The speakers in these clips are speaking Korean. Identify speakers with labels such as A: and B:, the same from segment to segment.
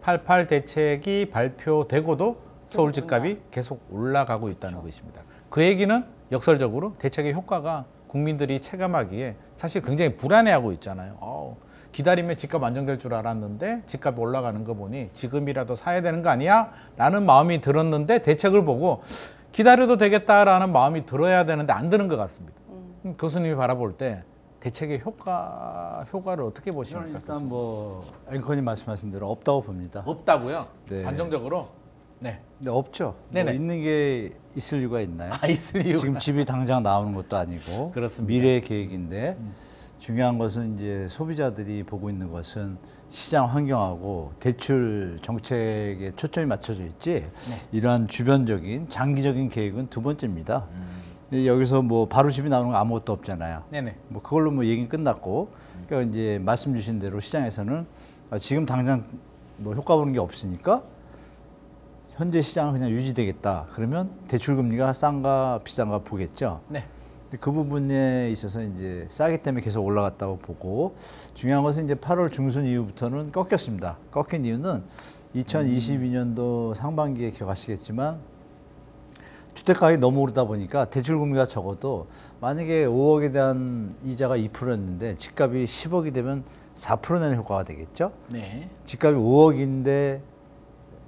A: 88 대책이 발표되고도 서울 집값이 계속 올라가고 있다는 것입니다. 그 얘기는 역설적으로 대책의 효과가 국민들이 체감하기에 사실 굉장히 불안해하고 있잖아요. 기다리면 집값 안정될 줄 알았는데 집값이 올라가는 거 보니 지금이라도 사야 되는 거 아니야? 라는 마음이 들었는데 대책을 보고 기다려도 되겠다라는 마음이 들어야 되는데 안 드는 것 같습니다. 교수님이 바라볼 때 대책의 효과를 어떻게 보십니까?
B: 일단 뭐 앵커님 말씀하신 대로 없다고 봅니다.
A: 없다고요?
B: 네.
A: 단정적으로? 네.
B: 네, 없죠. 뭐 있는 게 있을 이유가 있나요?
A: 있을 이유가.
B: 지금 집이 당장 나오는 것도 아니고
A: 그렇습니다.
B: 미래 계획인데 중요한 것은 이제 소비자들이 보고 있는 것은 시장 환경하고 대출 정책에 초점이 맞춰져 있지 이러한 주변적인 장기적인 계획은 두 번째입니다. 여기서 뭐 바로 집이 나오는 거 아무것도 없잖아요.
A: 네네.
B: 뭐 그걸로 뭐 얘기는 끝났고, 그러니까 이제 말씀 주신 대로 시장에서는 지금 당장 뭐 효과 보는 게 없으니까 현재 시장은 그냥 유지되겠다. 그러면 대출 금리가 싼가 비싼가 보겠죠.
A: 네.
B: 그 부분에 있어서 이제 싸기 때문에 계속 올라갔다고 보고, 중요한 것은 이제 8월 중순 이후부터는 꺾였습니다. 꺾인 이유는 2022년도 상반기에 기억하시겠지만 주택가격이 너무 오르다 보니까 대출금리가 적어도 만약에 5억에 대한 이자가 2%였는데 집값이 10억이 되면 4% 내는 효과가 되겠죠.
A: 네.
B: 집값이 5억인데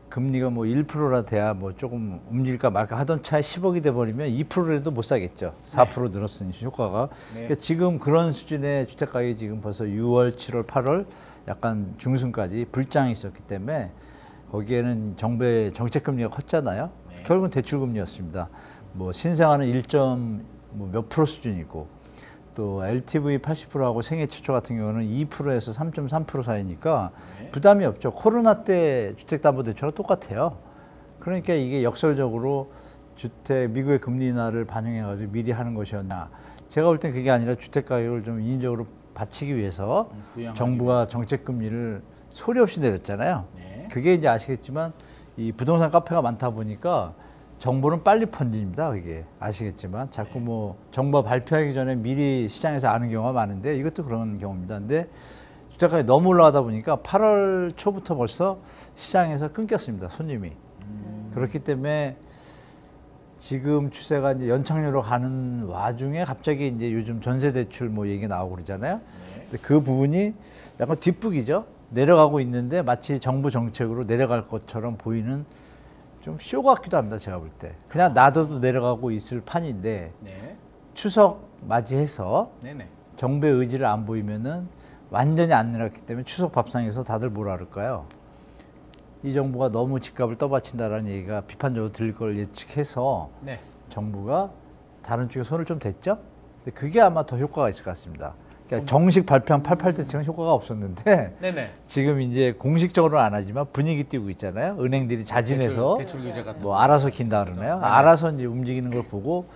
B: 금리가 뭐 1%라 돼야 뭐 조금 움직일까 말까 하던 차에 10억이 돼버리면 2%라도 못 사겠죠. 4% 늘었으니 효과가.
A: 네.
B: 그러니까 지금 그런 수준의 주택가격이 지금 벌써 6월, 7월, 8월 약간 중순까지 불장이 있었기 때문에 거기에는 정부의 정책금리가 컸잖아요. 네. 결국은 대출금리였습니다. 뭐 신생아는 1몇 프로 수준이고 또 LTV 80%하고 생애 최초 같은 경우는 2%에서 3.3% 사이니까 네. 부담이 없죠. 코로나 때 주택담보대출과 똑같아요. 그러니까 이게 역설적으로 미국의 금리 인하를 반영해가지고 미리 하는 것이었나. 제가 볼 땐 그게 아니라 주택가격을 좀 인위적으로 받치기 위해서 정부가 정책금리를 소리 없이 내렸잖아요. 네. 그게 이제 아시겠지만 이 부동산 카페가 많다 보니까 정보는 빨리 퍼집니다. 그게 아시겠지만 자꾸 뭐 정보가 발표하기 전에 미리 시장에서 아는 경우가 많은데 이것도 그런 경우입니다. 근데 주택가격이 너무 올라가다 보니까 8월 초부터 벌써 시장에서 끊겼습니다. 손님이. 그렇기 때문에 지금 추세가 이제 연착륙으로 가는 와중에 갑자기 이제 요즘 전세 대출 뭐 얘기 나오고 그러잖아요. 네. 그 부분이 약간 뒷북이죠. 내려가고 있는데 마치 정부 정책으로 내려갈 것처럼 보이는 좀 쇼 같기도 합니다. 제가 볼 때. 그냥 놔둬도 내려가고 있을 판인데 네. 추석 맞이해서 네네. 정부의 의지를 안 보이면은 완전히 안 내렸기 때문에 추석 밥상에서 다들 뭐라 그럴까요? 이 정부가 너무 집값을 떠받친다라는 얘기가 비판적으로 들릴 걸 예측해서 네. 정부가 다른 쪽에 손을 좀 댔죠? 근데 그게 아마 더 효과가 있을 것 같습니다. 그러니까 정식 발표한 88 대책은 효과가 없었는데 네네. 지금 이제 공식적으로는 안 하지만 분위기 띄우고 있잖아요. 은행들이 자진해서
A: 대출 규제 같은
B: 뭐 알아서 긴다 그러나요? 그렇죠. 알아서 이제 움직이는 걸 보고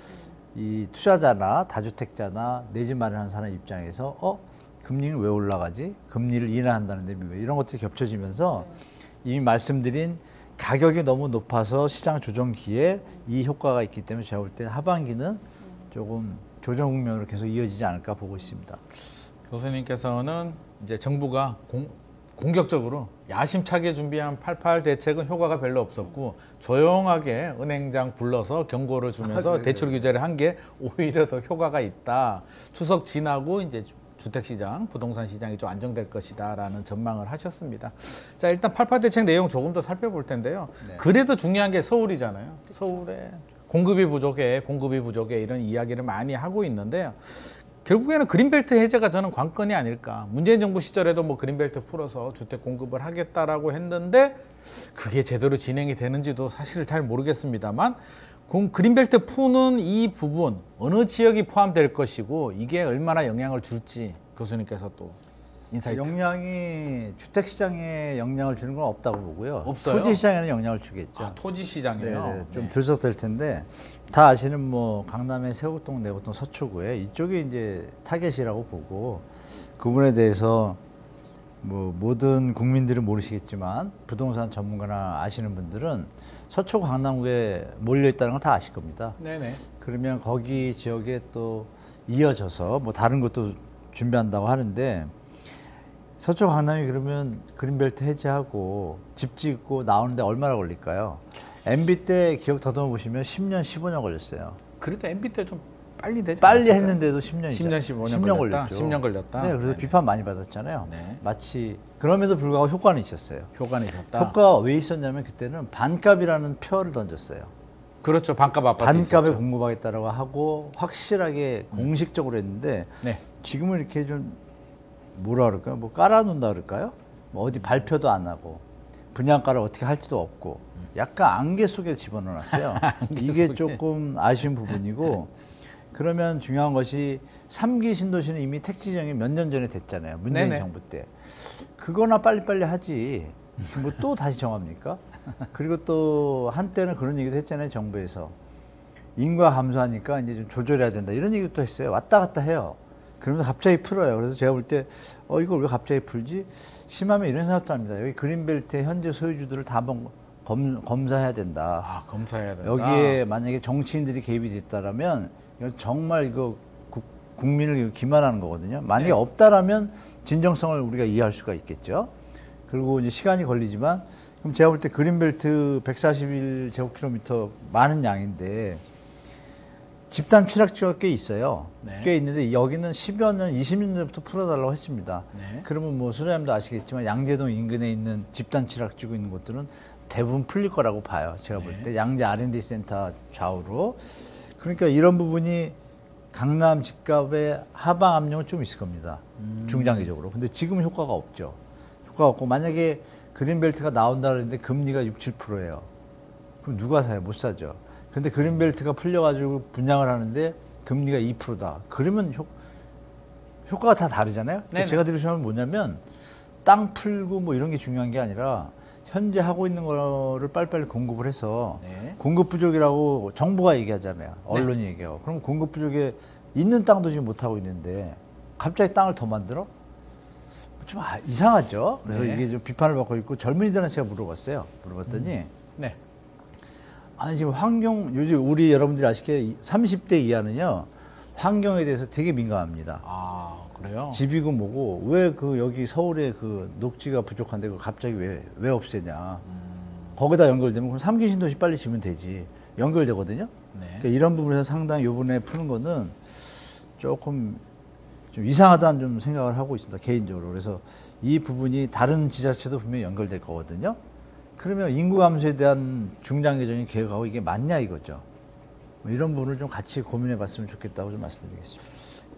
B: 이 투자자나 다주택자나 내 집 마련하는 사람 입장에서 금리는 왜 올라가지? 금리를 인하한다는데 왜 이런 것들이 겹쳐지면서 이미 말씀드린 가격이 너무 높아서 시장 조정기에 이 효과가 있기 때문에 제가 볼 때 하반기는 조금 조정 국면으로 계속 이어지지 않을까 보고 있습니다.
A: 교수님께서는 이제 정부가 공격적으로 야심차게 준비한 88 대책은 효과가 별로 없었고 조용하게 은행장 불러서 경고를 주면서 대출 규제를 한 게 오히려 더 효과가 있다. 추석 지나고 이제 주택시장, 부동산 시장이 좀 안정될 것이다라는 전망을 하셨습니다. 자, 일단 88 대책 내용 조금 더 살펴볼 텐데요. 네. 그래도 중요한 게 서울이잖아요. 서울에 공급이 부족해 이런 이야기를 많이 하고 있는데요. 결국에는 그린벨트 해제가 저는 관건이 아닐까. 문재인 정부 시절에도 뭐 그린벨트 풀어서 주택 공급을 하겠다라고 했는데 그게 제대로 진행이 되는지도 사실 잘 모르겠습니다만 그린벨트 푸는 이 부분 어느 지역이 포함될 것이고 이게 얼마나 영향을 줄지 교수님께서 또 인사이트.
B: 영향이 주택시장에 영향을 주는 건 없다고 보고요.
A: 없어요?
B: 토지시장에는 영향을 주겠죠.
A: 토지시장이요?
B: 좀 들썩될 텐데 다 아시는 뭐 강남의 세곡동, 내곡동, 서초구에 이쪽이 이제 타겟이라고 보고 그 부분에 대해서 뭐 모든 국민들은 모르시겠지만 부동산 전문가나 아시는 분들은 서초구 강남구에 몰려 있다는 걸 다 아실 겁니다. 네네. 그러면 거기 지역에 또 이어져서 뭐 다른 것도 준비한다고 하는데 서초 강남이 그러면 그린벨트 해제하고 집 짓고 나오는데 얼마나 걸릴까요? MB 때 기억 더듬어 보시면 10년, 15년 걸렸어요.
A: 그래도 MB 때 좀 빨리 되지
B: 빨리
A: 않았을까요?
B: 했는데도 10년이죠.
A: 10년, 15년
B: 10년
A: 걸렸다.
B: 걸렸죠.
A: 10년 걸렸다.
B: 네, 그래서
A: 네네.
B: 비판 많이 받았잖아요.
A: 네.
B: 마치 그럼에도 불구하고 효과는 있었어요.
A: 효과는 있었다.
B: 효과가 왜 있었냐면 그때는 반값이라는 표어를 던졌어요.
A: 그렇죠. 반값 아파트
B: 반값에
A: 있었죠.
B: 공급하겠다라고 하고 확실하게 공식적으로 했는데
A: 네.
B: 지금은 이렇게 좀 뭐라 그럴까요? 뭐 깔아놓는다 그럴까요? 뭐 어디 발표도 안 하고 분양가를 어떻게 할지도 없고 약간 안개 속에 집어넣어놨어요. 이게
A: 속에.
B: 조금 아쉬운 부분이고 그러면 중요한 것이 3기 신도시는 이미 택지 지정이 몇 년 전에 됐잖아요. 문재인
A: 네네.
B: 정부 때. 그거나 빨리빨리 하지. 뭐 또 다시 정합니까? 그리고 또 한때는 그런 얘기도 했잖아요. 정부에서. 인구가 감소하니까 이제 좀 조절해야 된다. 이런 얘기도 또 했어요. 왔다 갔다 해요. 그러면서 갑자기 풀어요. 그래서 제가 볼 때, 이걸 왜 갑자기 풀지? 심하면 이런 생각도 합니다. 여기 그린벨트의 현재 소유주들을 다 한번 검사해야 된다.
A: 아, 검사해야 된다.
B: 여기에 만약에 정치인들이 개입이 됐다라면, 이거 정말 이거 국민을 기만하는 거거든요. 만약에
A: 네.
B: 없다라면 진정성을 우리가 이해할 수가 있겠죠. 그리고 이제 시간이 걸리지만, 그럼 제가 볼 때 그린벨트 141제곱킬로미터 많은 양인데, 집단 취락지가 꽤 있어요.
A: 네.
B: 꽤 있는데 여기는 10여 년, 20년 전부터 풀어달라고 했습니다.
A: 네.
B: 그러면 뭐 소장님도 아시겠지만 양재동 인근에 있는 집단 취락지고 있는 곳들은 대부분 풀릴 거라고 봐요. 제가 볼 때 양재 R&D 센터 좌우로. 그러니까 이런 부분이 강남 집값의 하방 압력은 좀 있을 겁니다. 중장기적으로. 근데 지금 효과가 없죠. 효과가 없고 만약에 그린벨트가 나온다 그랬는데 금리가 6, 7%예요. 그럼 누가 사요? 못 사죠. 근데 그린벨트가 풀려가지고 분양을 하는데 금리가 2%다. 그러면 효과가 다 다르잖아요. 그러니까 제가 드리는 말은 뭐냐면 땅 풀고 뭐 이런 게 중요한 게 아니라 현재 하고 있는 거를 빨리빨리 공급을 해서
A: 네.
B: 공급 부족이라고 정부가 얘기하잖아요. 언론이 얘기하고. 그럼 공급 부족에 있는 땅도 지금 못 하고 있는데 갑자기 땅을 더 만들어? 좀 이상하죠. 그래서
A: 네.
B: 이게 좀 비판을 받고 있고 젊은이들한테 제가 물어봤어요. 물어봤더니
A: 네.
B: 아니 지금 요즘 우리 여러분들이 아시게 30대 이하는요 환경에 대해서 되게 민감합니다.
A: 아, 그래요?
B: 집이고 뭐고 왜 여기 서울에 그 녹지가 부족한데 그걸 갑자기 왜 없애냐. 거기다 연결되면 그럼 3기 신도시 빨리 지면 되지. 연결되거든요.
A: 네.
B: 그러니까 이런 부분에서 상당히 요번에 푸는 거는 조금 좀 이상하다는 좀 생각을 하고 있습니다. 개인적으로. 그래서 이 부분이 다른 지자체도 분명히 연결될 거거든요. 그러면 인구 감소에 대한 중장기적인 계획하고 이게 맞냐 이거죠. 뭐 이런 부분을 좀 같이 고민해 봤으면 좋겠다고 좀 말씀드리겠습니다.